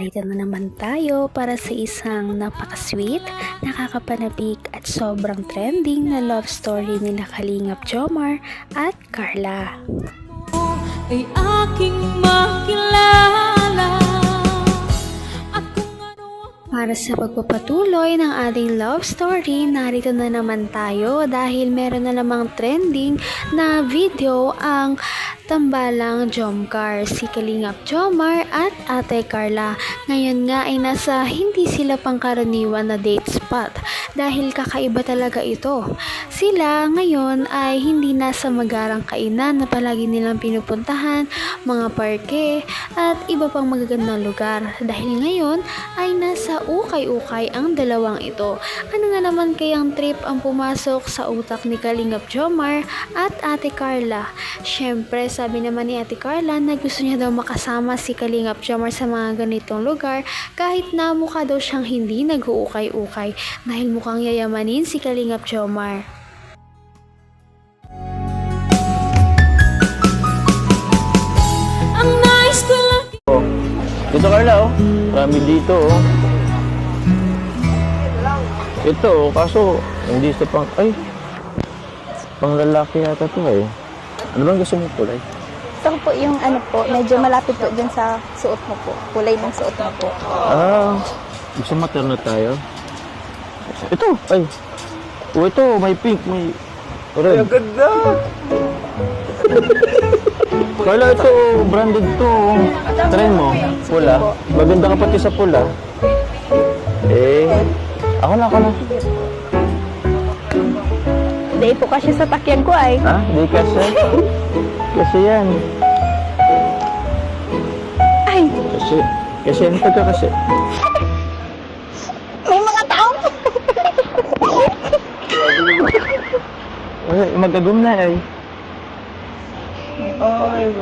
narito na naman tayo para sa isang napaka-sweet, nakakapanabik at sobrang trending na love story nila Kalingap Jomar at Carla. Ay aking makilala. Para sa pagpapatuloy ng ating love story, narito na naman tayo dahil meron na namang trending na video ang tambalang Jomcar, si Kalingap Jomar at Ate Carla. Ngayon nga ay nasa hindi sila pangkaraniwan na date spot dahil kakaiba talaga ito. Sila ngayon ay hindi nasa magarang kainan na palagi nilang pinupuntahan, mga parke at iba pang magagandang lugar dahil ngayon ay nasa ukay-ukay ang dalawang ito. Ano nga naman kayang trip ang pumasok sa utak ni Kalingap Jomar at Ate Carla? Syempre, sabi naman ni Ate Carla na gusto niya daw makasama si Kalingap Jomar sa mga ganitong lugar kahit na mukha daw siyang hindi nag-uukay-ukay dahil mukhang yayamanin si Kalingap Jomar. Ang nice ko lang. Dito Carla, oh. Marami dito, oh. Ito, oh. Kaso, hindi sa pang... Ay! Pang lalaki yata to, eh. Ano bang gusto mong kulay? Gusto ko po yung ano po, medyo malapit po dyan sa suot mo po. Kulay ng suot mo po. Ah, gusto materno tayo? Ito, ay. Oh, ito, may pink, may... Red. Ay, ang ganda! Carla, ito, branded to. Try mo, pula. Maganda ka pati sa pula. Eh, ako na. Hindi po kasi sa takyan ko ay. Ha? Di kasi? Kasi yan. Ay, Kasi ano ka kasi? may mga tao. Ay, magagum na eh.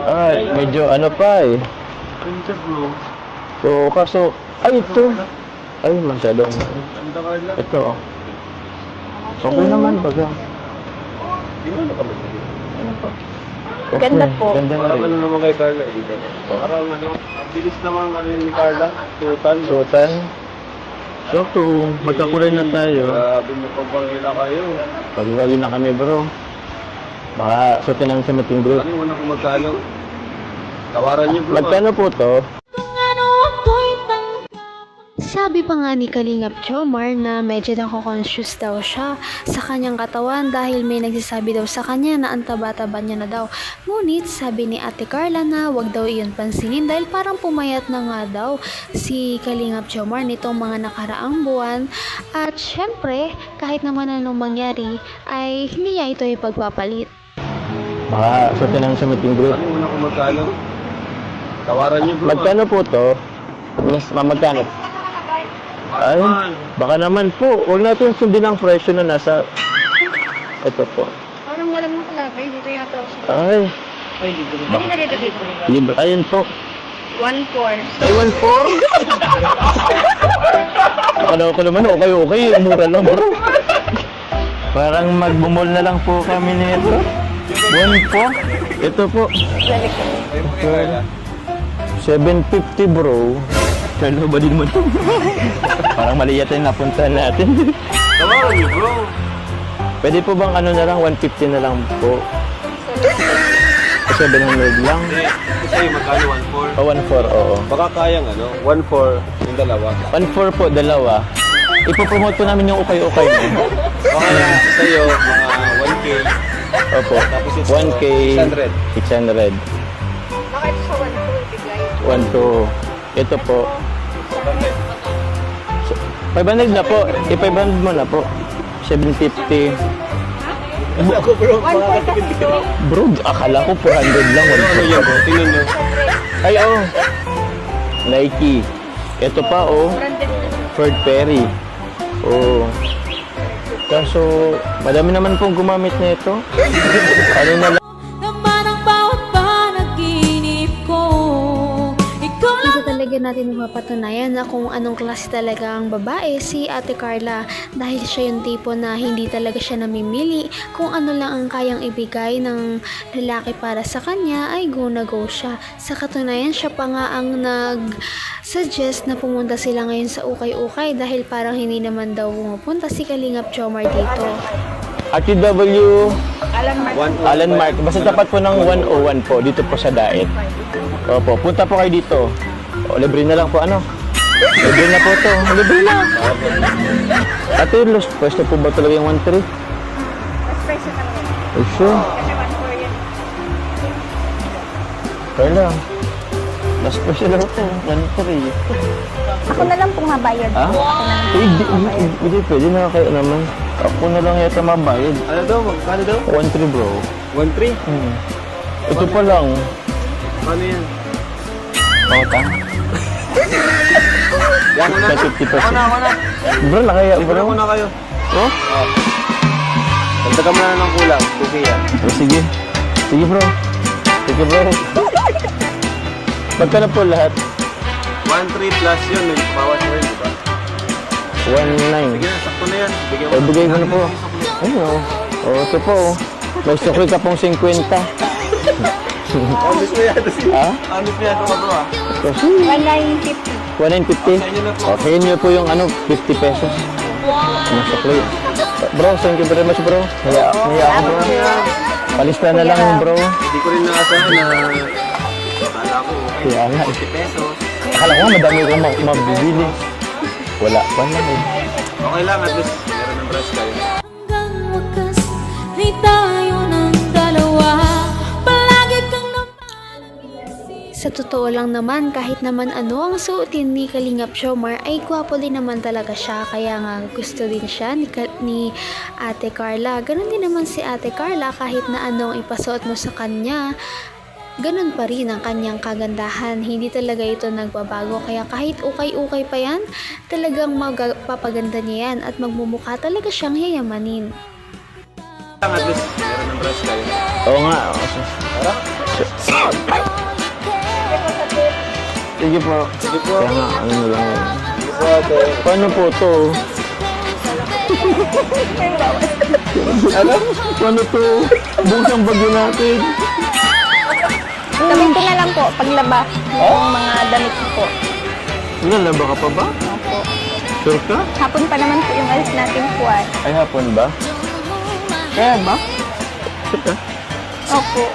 Ay, medyo ano pa eh. So, kaso, ay ito. Ay, masyadong. Ito oh. Okay naman baga. Okay. Ganda po. Ganda na Parang rin. ano naman kay Carla, parang ano, ang bilis naman ano ni Carla, sutan. Suotan. So, kung magkakulay na tayo, Grabe mo pang pangila kayo. pag-wagi na kami bro. Baka suotin namin sa meeting group. Ano mo na kung magkano? Tawaran niyo bro. Magkano po to? Ano ako'y Sabi pa nga ni Kalingap Jomar na medyo nako-conscious daw siya sa kanyang katawan dahil may nagsasabi daw sa kanya na ang taba-taba niya na daw. Ngunit sabi ni Ate Carla na wag daw iyon pansinin dahil parang pumayat na nga daw si Kalingap Jomar nitong mga nakaraang buwan. At syempre, kahit naman anong mangyari ay hindi niya ito ipagpapalit. Baka suotin namin sa meeting group. Ano mo na kung magkano? Tawaran niyo bro. Magkano po to? Mas magkano? Ay, baka naman po. Huwag natin sundin ang presyo na nasa... Ito po. Parang walang nakalagay dito yata. Ay, Hindi na dito dito. libre. Ayun po. 1-4. Ay, 1.4? Akala ko naman, okay. Mura lang bro. Parang magbumol na lang po kami nito. 1.4? Ito po. 750 bro. Kalo ba din mo to? Parang mali yata yung napuntahan natin. Tawaran niyo bro. Pwede po bang ano na lang, 150 na lang po? 700 lang? Kasi magkano 1.4? O 1.4, oo. Baka kayang ano, 1.4 yung dalawa. 1.4 po, dalawa. Ipopromote po namin yung ukay-ukay mo. Baka sa'yo, mga 1K. Opo. Tapos ito, 1K, 600. 600. Bakit sa 1-4 bigay? 1, 2. Ito po. 500 na po. I-500 mo na po. 750. Ako bro, 1-4 kasi ito. Bro, akala ko 400 lang. ano yun bro? Tingnan nyo. Ay, oh. Nike. Ito pa, oh. Ford Perry. Oh. Kaso, madami naman pong gumamit na ito. Ano na lang. naman ang bawat panaginip ko. Ikaw lang Ito talaga talaga natin mapapatunayan na kung anong klase talaga ang babae si Ate Carla, dahil siya yung tipo na hindi talaga siya namimili. Kung ano lang ang kayang ibigay ng lalaki para sa kanya ay go na go siya. Sa katunayan, siya pa nga ang nag-suggest na pumunta sila ngayon sa Ukay-Ukay dahil parang hindi naman daw pumupunta si Kalingap Jomar dito. RTW Alan Mark. Basta tapat po ng 101 po dito po sa Daet. Opo, punta po kayo dito. O, libre na lang po ano. Libre na po to. Libre na. Ate, lost pwesto po ba talaga yung 1-3? Mas presyo lang rin. Oh, sure. Kasi 1-4 yun. Kaya lang. Last pwesto lang po. 1-3. Ako na lang pong mabayad. Ha? Hindi pwede na kayo naman. Ako na lang yata mabayad. Ano daw? Magkano daw? 1-3 bro. 1-3? Ito pa lang. Paano yan? Pauta. Yan na. Sa 50%. Ako na. Bro, nakaya bro. Bro, muna kayo. Oh? Dagdagan mo na ng kulang. Okay yan. Oh, sige. Sige bro. Sige bro. Magkano po lahat? 1-3 plus yun. May bawas mo rin, diba? 1-9. Sige na, sakto na yan. Bigyan O, bigay ko na po. Ayun o. O, ito po o. May sukli ka pong 50. Honest mo yan. Ha? Honest mo yan, bro ah. Kasi, 1,950. 150. O, kayo niyo po yung ano, 50 pesos. Ang sukli. Bro, thank you very much bro. Naya ako bro. Palista na lang bro. Hindi ko rin naasahan na akala ko Kaya nga. 50 pesos. Akala ko madami kong mabibili. Wala pa lang eh. Okay lang, at least meron ng brush kayo. Hanggang wakas ay tayo ng dalawa. Palagi kang Sa totoo lang naman, kahit naman ano ang suotin ni Kalingap Jomar, ay gwapo din naman talaga siya. Kaya nga gusto din siya ni Ate Carla. Ganon din naman si Ate Carla, kahit na anong ipasuot mo sa kanya, ganun pa rin ang kanyang kagandahan. Hindi talaga ito nagbabago. Kaya kahit ukay-ukay pa yan, talagang magpapaganda niya yan at magmumukha talaga siyang yayamanin. At least meron ng brush kayo. Oo nga. Sige po. Sige po. Kaya nga, ano na lang yun. Sige po, ate. Paano po to? Alam? Paano to? Bukas ang bagyo natin. Gawin ko na lang po, paglaba. Yung mga damit ko po. Lalaba ka pa ba? Opo. Sure ka? Hapon pa naman po yung alis natin po ah. Ay, hapon ba? Kaya ba? Sure ka? Opo.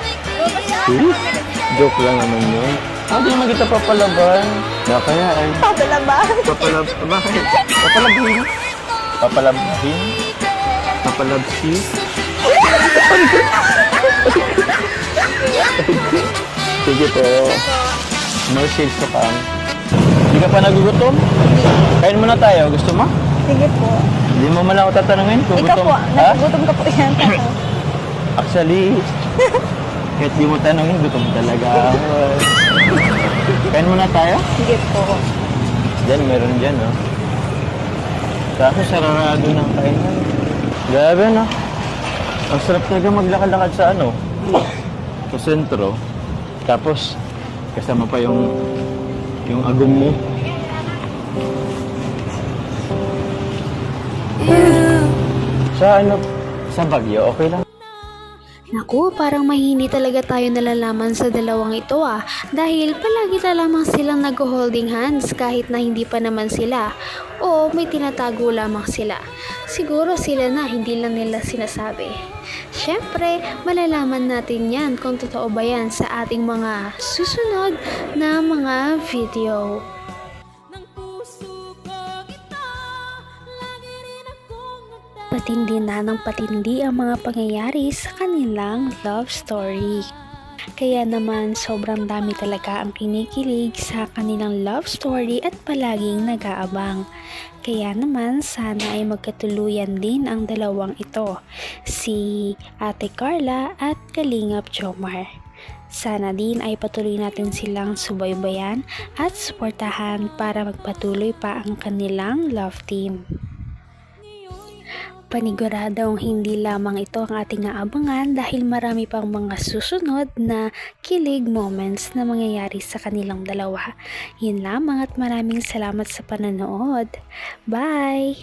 Serious? Joke lang naman yun. Hindi naman kita papalaban. Kaya ay. Paglaba. Bakit? Papalabhin? Papalabhin? Papalabsi? Sige po. Mercy sa kam. Hindi ka pa nagugutom? Kain muna tayo. Gusto mo? Sige po. Hindi mo man ako tatanungin kung Ikaw gutom. po, Ha? nagugutom ka po yan. Actually, kahit di mo tanongin, gutom talaga ako. Kain muna tayo? Sige po. Diyan, meron dyan, oh. Kaso sararado ng kainan. Grabe, no? Ang sarap talaga maglakad-lakad sa ano? Sa sentro. Tapos, kasama pa yung agum mo. Sa ano? Sa Baguio, okay lang. Naku, parang mahini talaga tayo nalalaman sa dalawang ito dahil palagi na lamang silang nag-holding hands kahit na hindi pa naman sila o may tinatago lamang sila. Siguro sila na, hindi lang nila sinasabi. Syempre, malalaman natin yan kung totoo ba yan sa ating mga susunod na mga video. ng puso ko kita. Lagi rin akong Patindi na ng patindi ang mga pangyayari sa kanilang love story. Kaya naman sobrang dami talaga ang kinikilig sa kanilang love story at palaging nag-aabang. Kaya naman sana ay magkatuluyan din ang dalawang ito, si Ate Carla at Kalingap Jomar. Sana din ay patuloy natin silang subaybayan at suportahan para magpatuloy pa ang kanilang love team. Paniguradong hindi lamang ito ang ating aabangan dahil marami pang mga susunod na kilig moments na mangyayari sa kanilang dalawa. Yun lamang at maraming salamat sa panonood. Bye!